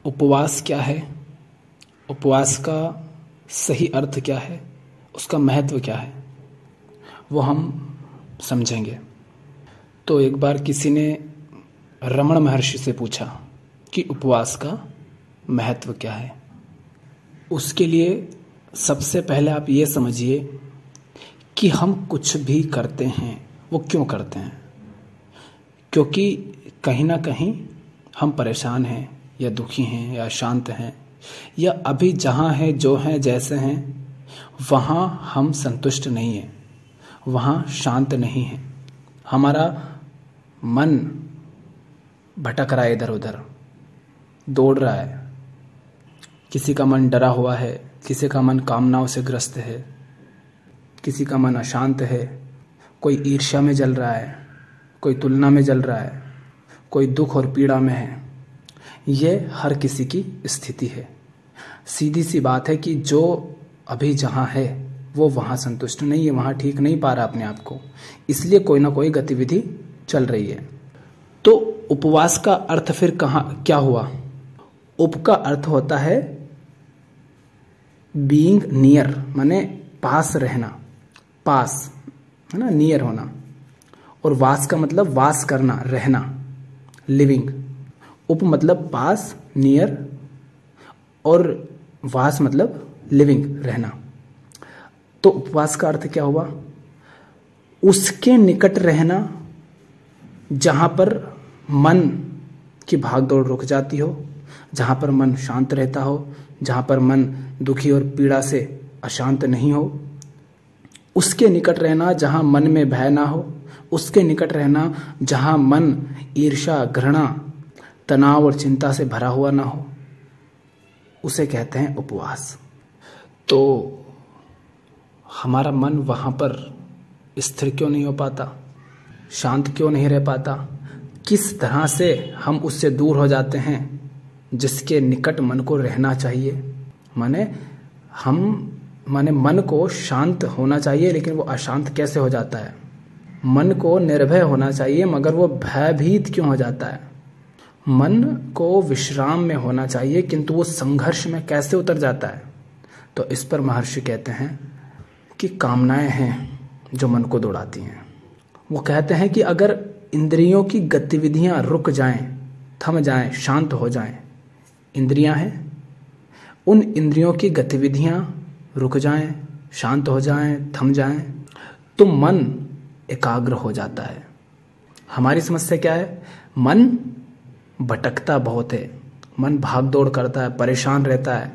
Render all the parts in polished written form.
उपवास क्या है, उपवास का सही अर्थ क्या है, उसका महत्व क्या है, वो हम समझेंगे। तो एक बार किसी ने रमण महर्षि से पूछा कि उपवास का महत्व क्या है। उसके लिए सबसे पहले आप ये समझिए कि हम कुछ भी करते हैं वो क्यों करते हैं। क्योंकि कहीं ना कहीं हम परेशान हैं या दुखी हैं या शांत हैं, या अभी जहाँ हैं जो हैं जैसे हैं वहाँ हम संतुष्ट नहीं हैं, वहाँ शांत नहीं हैं। हमारा मन भटक रहा है, इधर उधर दौड़ रहा है। किसी का मन डरा हुआ है, किसी का मन कामनाओं से ग्रस्त है, किसी का मन अशांत है, कोई ईर्ष्या में जल रहा है, कोई तुलना में जल रहा है, कोई दुख और पीड़ा में है। ये हर किसी की स्थिति है। सीधी सी बात है कि जो अभी जहाँ है वो वहाँ संतुष्ट नहीं है, वहाँ ठीक नहीं पा रहा अपने आप को, इसलिए कोई ना कोई गतिविधि चल रही है। तो उपवास का अर्थ फिर क्या हुआ? उप का अर्थ होता है बीइंग नियर, माने पास रहना, पास है ना, नियर होना। और वास का मतलब वास करना, रहना, लिविंग। उप मतलब पास, नियर, और वास मतलब लिविंग, रहना। तो उपवास का अर्थ क्या हुआ? उसके निकट रहना जहां पर मन की भागदौड़ रुक जाती हो, जहां पर मन शांत रहता हो, जहां पर मन दुखी और पीड़ा से अशांत नहीं हो। उसके निकट रहना जहां मन में भय ना हो, उसके निकट रहना जहां मन ईर्ष्या, घृणा, तनाव और चिंता से भरा हुआ ना हो, उसे कहते हैं उपवास। तो हमारा मन वहाँ पर स्थिर क्यों नहीं हो पाता, शांत क्यों नहीं रह पाता? किस तरह से हम उससे दूर हो जाते हैं जिसके निकट मन को रहना चाहिए? माने मन को शांत होना चाहिए, लेकिन वो अशांत कैसे हो जाता है? मन को निर्भय होना चाहिए, मगर वो भयभीत क्यों हो जाता है? मन को विश्राम में होना चाहिए, किंतु वो संघर्ष में कैसे उतर जाता है? तो इस पर महर्षि कहते हैं कि कामनाएं हैं जो मन को दौड़ाती हैं। वो कहते हैं कि अगर इंद्रियों की गतिविधियां रुक जाएं, थम जाएं, शांत हो जाएं, इंद्रियां हैं, उन इंद्रियों की गतिविधियां रुक जाएं, शांत हो जाएं, थम जाएं, तो मन एकाग्र हो जाता है। हमारी समस्या क्या है? मन भटकता बहुत है, मन भाग दौड़ करता है, परेशान रहता है।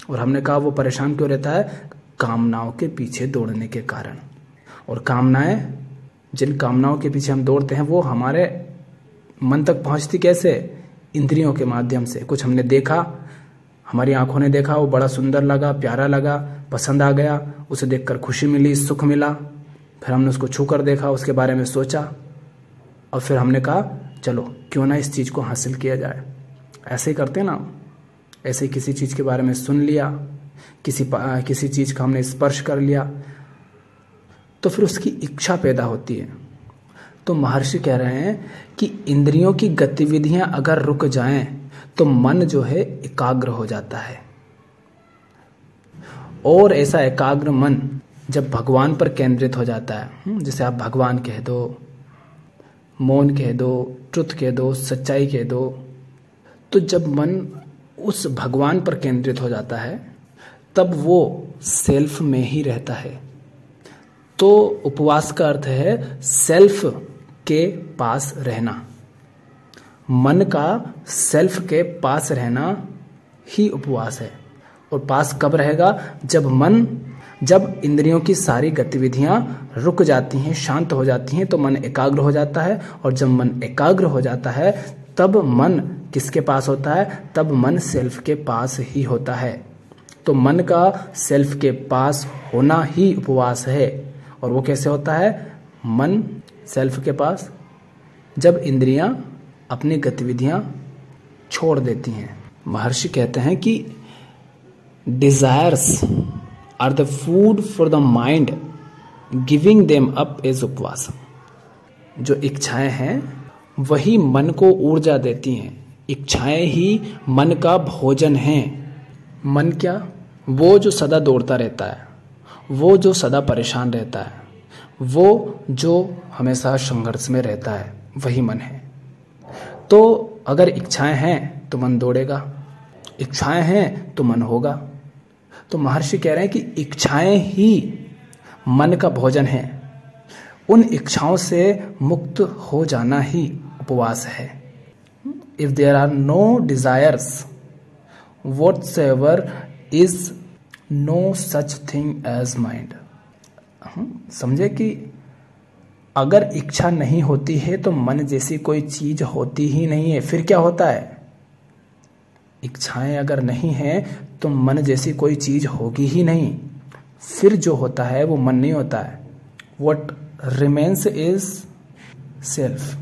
और हमने कहा वो परेशान क्यों रहता है? कामनाओं के पीछे दौड़ने के कारण। और कामनाएं, जिन कामनाओं के पीछे हम दौड़ते हैं, वो हमारे मन तक पहुंचती कैसे? इंद्रियों के माध्यम से। कुछ हमने देखा, हमारी आंखों ने देखा, वो बड़ा सुंदर लगा, प्यारा लगा, पसंद आ गया, उसे देखकर खुशी मिली, सुख मिला। फिर हमने उसको छू कर देखा, उसके बारे में सोचा, और फिर हमने कहा चलो क्यों ना इस चीज़ को हासिल किया जाए। ऐसे ही करते ना, ऐसे किसी चीज़ के बारे में सुन लिया, किसी चीज़ का हमने स्पर्श कर लिया, तो फिर उसकी इच्छा पैदा होती है। तो महर्षि कह रहे हैं कि इंद्रियों की गतिविधियां अगर रुक जाएं तो मन जो है एकाग्र हो जाता है। और ऐसा एकाग्र मन जब भगवान पर केंद्रित हो जाता है, जैसे आप भगवान कह दो, मौन कह दो, ट्रुथ कह दो, सच्चाई कह दो, तो जब मन उस भगवान पर केंद्रित हो जाता है तब वो सेल्फ में ही रहता है। तो उपवास का अर्थ है सेल्फ के पास रहना। मन का सेल्फ के पास रहना ही उपवास है। और पास कब रहेगा? जब इंद्रियों की सारी गतिविधियां रुक जाती हैं, शांत हो जाती हैं, तो मन एकाग्र हो जाता है। और जब मन एकाग्र हो जाता है तब मन किसके पास होता है? तब मन सेल्फ के पास ही होता है। तो मन का सेल्फ के पास होना ही उपवास है। और वो कैसे होता है? मन सेल्फ के पास जब इंद्रियां अपनी गतिविधियां छोड़ देती हैं। महर्षि कहते हैं कि desires are the food for the mind, giving them up is उपवास। जो इच्छाएं हैं वही मन को ऊर्जा देती हैं, इच्छाएं ही मन का भोजन है। मन क्या? वो जो सदा दौड़ता रहता है, वो जो सदा परेशान रहता है, वो जो हमेशा संघर्ष में रहता है, वही मन है। तो अगर इच्छाएं हैं तो मन दौड़ेगा, इच्छाएं हैं तो मन होगा। तो महर्षि कह रहे हैं कि इच्छाएं ही मन का भोजन है। उन इच्छाओं से मुक्त हो जाना ही उपवास है। If there are no desires whatsoever is no such thing as mind। समझे कि अगर इच्छा नहीं होती है तो मन जैसी कोई चीज होती ही नहीं है। फिर क्या होता है? इच्छाएं अगर नहीं है तो मन जैसी कोई चीज होगी ही नहीं। फिर जो होता है वो मन नहीं होता है। What remains is self।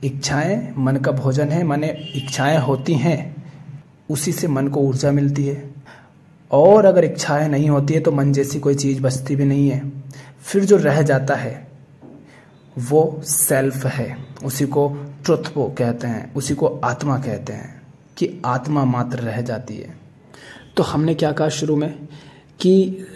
इच्छाएं मन का भोजन है, माने इच्छाएं होती हैं, उसी से मन को ऊर्जा मिलती है। और अगर इच्छाएं नहीं होती है तो मन जैसी कोई चीज बचती भी नहीं है। फिर जो रह जाता है वो सेल्फ है। उसी को ट्रुथ वो कहते हैं, उसी को आत्मा कहते हैं, कि आत्मा मात्र रह जाती है। तो हमने क्या कहा शुरू में कि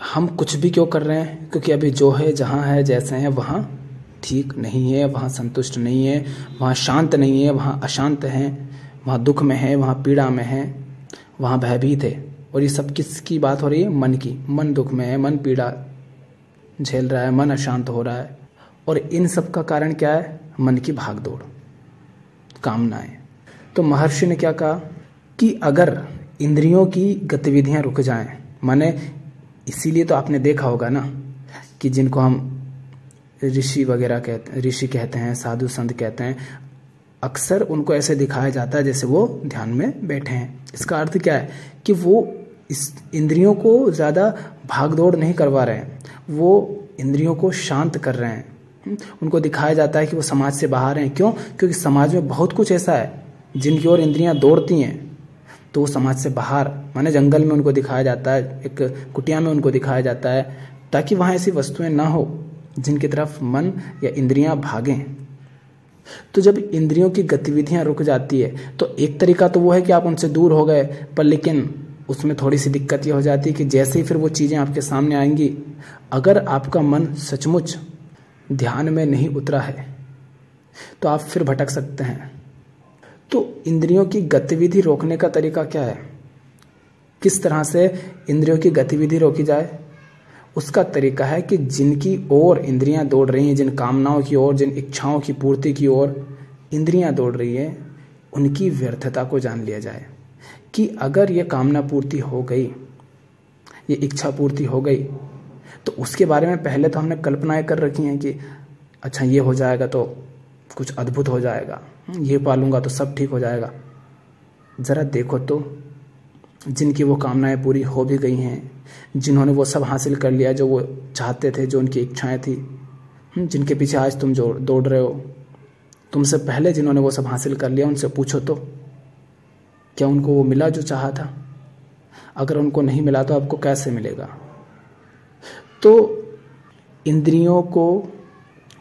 हम कुछ भी क्यों कर रहे हैं? क्योंकि अभी जो है, जहाँ है, जैसे हैं, वहाँ ठीक नहीं है, वहाँ संतुष्ट नहीं है, वहाँ शांत नहीं है, वहाँ अशांत है, वहाँ दुख में है, वहाँ पीड़ा में है, वहाँ भयभीत है। और ये सब किसकी बात हो रही है? मन की। मन दुख में है, मन पीड़ा झेल रहा है, मन अशांत हो रहा है। और इन सब का कारण क्या है? मन की भागदौड़, कामनाएं। तो महर्षि ने क्या कहा कि अगर इंद्रियों की गतिविधियां रुक जाएं, माने इसीलिए तो आपने देखा होगा ना कि जिनको हम ऋषि वगैरह कहते, ऋषि कहते हैं, साधु संत कहते हैं, अक्सर उनको ऐसे दिखाया जाता है जैसे वो ध्यान में बैठे हैं। इसका अर्थ क्या है? कि वो इस इंद्रियों को ज़्यादा भागदौड़ नहीं करवा रहे हैं, वो इंद्रियों को शांत कर रहे हैं। उनको दिखाया जाता है कि वो समाज से बाहर हैं। क्यों? क्योंकि समाज में बहुत कुछ ऐसा है जिनकी ओर इंद्रियां दौड़ती हैं, तो वो समाज से बाहर, माने जंगल में उनको दिखाया जाता है, एक कुटिया में उनको दिखाया जाता है, ताकि वहाँ ऐसी वस्तुएं ना हो जिनकी तरफ मन या इंद्रियां भागें। तो जब इंद्रियों की गतिविधियां रुक जाती है तो एक तरीका तो वो है कि आप उनसे दूर हो गए, पर लेकिन उसमें थोड़ी सी दिक्कत ये हो जाती है कि जैसे ही फिर वो चीज़ें आपके सामने आएंगी, अगर आपका मन सचमुच ध्यान में नहीं उतरा है तो आप फिर भटक सकते हैं। तो इंद्रियों की गतिविधि रोकने का तरीका क्या है? किस तरह से इंद्रियों की गतिविधि रोकी जाए? उसका तरीका है कि जिनकी ओर इंद्रियां दौड़ रही हैं, जिन कामनाओं की ओर, जिन इच्छाओं की पूर्ति की ओर इंद्रियां दौड़ रही हैं, उनकी व्यर्थता को जान लिया जाए कि अगर ये कामना पूर्ति हो गई, ये इच्छा पूर्ति हो गई, तो उसके बारे में पहले तो हमने कल्पनाएं कर रखी हैं कि अच्छा ये हो जाएगा तो कुछ अद्भुत हो जाएगा, ये पालूंगा तो सब ठीक हो जाएगा। ज़रा देखो तो जिनकी वो कामनाएं पूरी हो भी गई हैं, जिन्होंने वो सब हासिल कर लिया जो वो चाहते थे, जो उनकी इच्छाएं थी, जिनके पीछे आज तुम जो दौड़ रहे हो, तुमसे पहले जिन्होंने वो सब हासिल कर लिया, उनसे पूछो तो क्या उनको वो मिला जो चाहा था? अगर उनको नहीं मिला तो आपको कैसे मिलेगा? तो इंद्रियों को,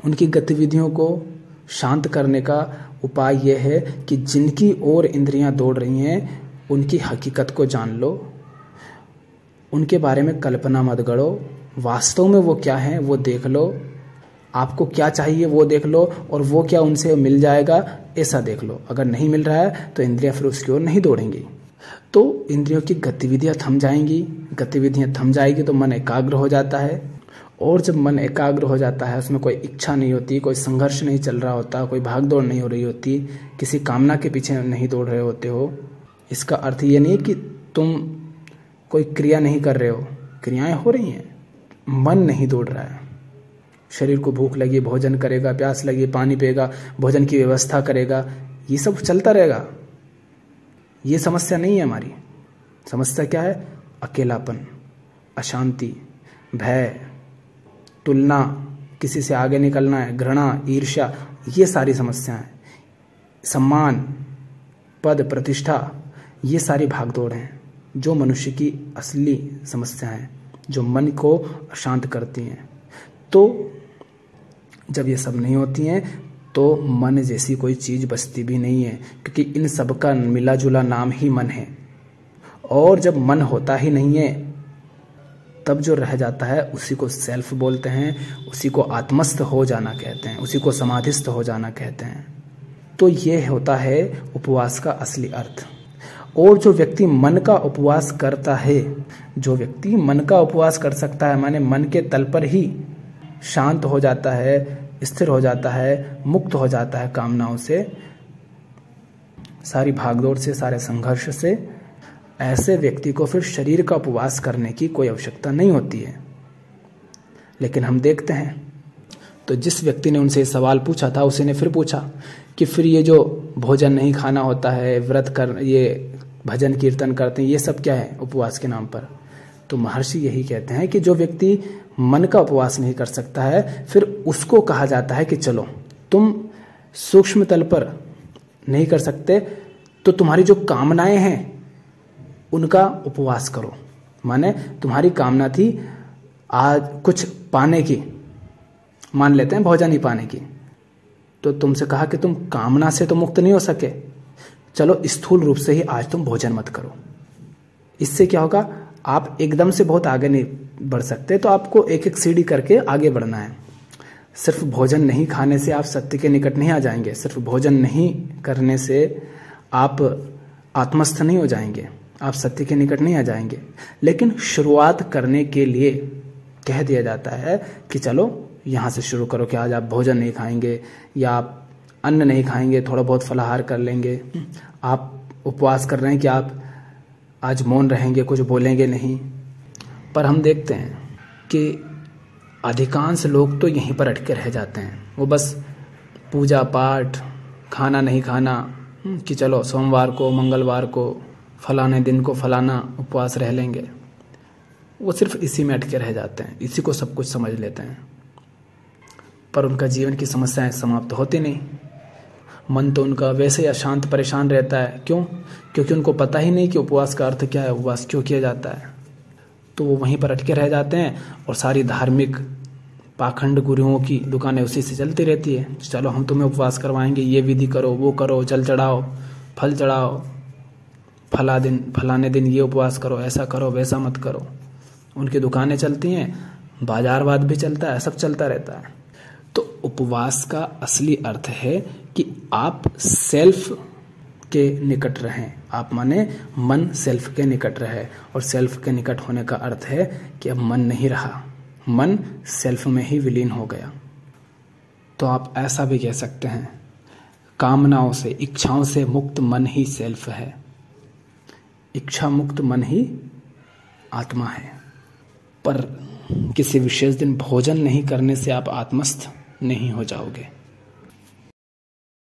उनकी गतिविधियों को शांत करने का उपाय यह है कि जिनकी ओर इंद्रियां दौड़ रही हैं उनकी हकीकत को जान लो, उनके बारे में कल्पना मत गढ़ो, वास्तव में वो क्या है वो देख लो, आपको क्या चाहिए वो देख लो, और वो क्या उनसे मिल जाएगा ऐसा देख लो। अगर नहीं मिल रहा है तो इंद्रियां फिर उसकी ओर नहीं दौड़ेंगी। तो इंद्रियों की गतिविधियां थम जाएंगी, गतिविधियां थम जाएगी तो मन एकाग्र हो जाता है। और जब मन एकाग्र हो जाता है, उसमें कोई इच्छा नहीं होती, कोई संघर्ष नहीं चल रहा होता, कोई भागदौड़ नहीं हो रही होती, किसी कामना के पीछे नहीं दौड़ रहे होते हो। इसका अर्थ ये नहीं कि तुम कोई क्रिया नहीं कर रहे हो, क्रियाएं हो रही हैं, मन नहीं दौड़ रहा है। शरीर को भूख लगी भोजन करेगा, प्यास लगी पानी पिएगा, भोजन की व्यवस्था करेगा, ये सब चलता रहेगा। ये समस्या नहीं है हमारी। समस्या क्या है? अकेलापन, अशांति, भय, तुलना, किसी से आगे निकलना है, घृणा, ईर्ष्या, ये सारी समस्याएं, सम्मान, पद, प्रतिष्ठा, ये सारी भागदौड़ हैं जो मनुष्य की असली समस्याएं हैं, जो मन को अशांत करती हैं। तो जब ये सब नहीं होती हैं तो मन जैसी कोई चीज बचती भी नहीं है, क्योंकि इन सब का मिला जुला नाम ही मन है। और जब मन होता ही नहीं है तब जो रह जाता है उसी को सेल्फ बोलते हैं, उसी को आत्मस्थ हो जाना कहते हैं, उसी को समाधिस्थ हो जाना कहते हैं। तो ये होता है उपवास का असली अर्थ। और जो व्यक्ति मन का उपवास करता है, जो व्यक्ति मन का उपवास कर सकता है, माने मन के तल पर ही शांत हो जाता है, स्थिर हो जाता है, मुक्त हो जाता है कामनाओं से, सारी भागदौड़ से, सारे संघर्ष से, ऐसे व्यक्ति को फिर शरीर का उपवास करने की कोई आवश्यकता नहीं होती है। लेकिन हम देखते हैं, तो जिस व्यक्ति ने उनसे सवाल पूछा था उसी ने फिर पूछा कि फिर ये जो भोजन नहीं खाना होता है, व्रत कर, ये भजन कीर्तन करते हैं, ये सब क्या है उपवास के नाम पर? तो महर्षि यही कहते हैं कि जो व्यक्ति मन का उपवास नहीं कर सकता है, फिर उसको कहा जाता है कि चलो तुम सूक्ष्म तल पर नहीं कर सकते तो तुम्हारी जो कामनाएं हैं उनका उपवास करो। माने तुम्हारी कामना थी आज कुछ पाने की, मान लेते हैं भोजन ही पाने की, तो तुमसे कहा कि तुम कामना से तो मुक्त नहीं हो सके, चलो स्थूल रूप से ही आज तुम भोजन मत करो। इससे क्या होगा, आप एकदम से बहुत आगे नहीं बढ़ सकते, तो आपको एक एक सीढ़ी करके आगे बढ़ना है। सिर्फ भोजन नहीं खाने से आप सत्य के निकट नहीं आ जाएंगे, सिर्फ भोजन नहीं करने से आप आत्मस्थ नहीं हो जाएंगे, आप सत्य के निकट नहीं आ जाएंगे। लेकिन शुरुआत करने के लिए कह दिया जाता है कि चलो यहाँ से शुरू करो कि आज आप भोजन नहीं खाएंगे या आप अन्न नहीं खाएंगे, थोड़ा बहुत फलाहार कर लेंगे, आप उपवास कर रहे हैं कि आप आज मौन रहेंगे, कुछ बोलेंगे नहीं। पर हम देखते हैं कि अधिकांश लोग तो यहीं पर अटके रह जाते हैं, वो बस पूजा पाठ, खाना नहीं खाना, कि चलो सोमवार को, मंगलवार को, फलाने दिन को फलाना उपवास रह लेंगे, वो सिर्फ इसी में अटके रह जाते हैं, इसी को सब कुछ समझ लेते हैं। पर उनका जीवन की समस्याएं समाप्त होती नहीं, मन तो उनका वैसे ही अशांत परेशान रहता है। क्यों? क्योंकि उनको पता ही नहीं कि उपवास का अर्थ क्या है, उपवास क्यों किया जाता है। तो वो वहीं पर अटके रह जाते हैं और सारी धार्मिक पाखंड गुरुओं की दुकानें उसी से चलती रहती है। चलो हम तुम्हें उपवास करवाएंगे, ये विधि करो, वो करो, जल चढ़ाओ, फल चढ़ाओ, फलाने दिन ये उपवास करो, ऐसा करो, वैसा मत करो। उनकी दुकानें चलती हैं, बाजारवाद भी चलता है, सब चलता रहता है। तो उपवास का असली अर्थ है कि आप सेल्फ के निकट रहें। आप माने मन सेल्फ के निकट रहे, और सेल्फ के निकट होने का अर्थ है कि अब मन नहीं रहा, मन सेल्फ में ही विलीन हो गया। तो आप ऐसा भी कह सकते हैं, कामनाओं से, इच्छाओं से मुक्त मन ही सेल्फ है, इच्छा मुक्त मन ही आत्मा है। पर किसी विशेष दिन भोजन नहीं करने से आप आत्मस्थ नहीं हो जाओगे।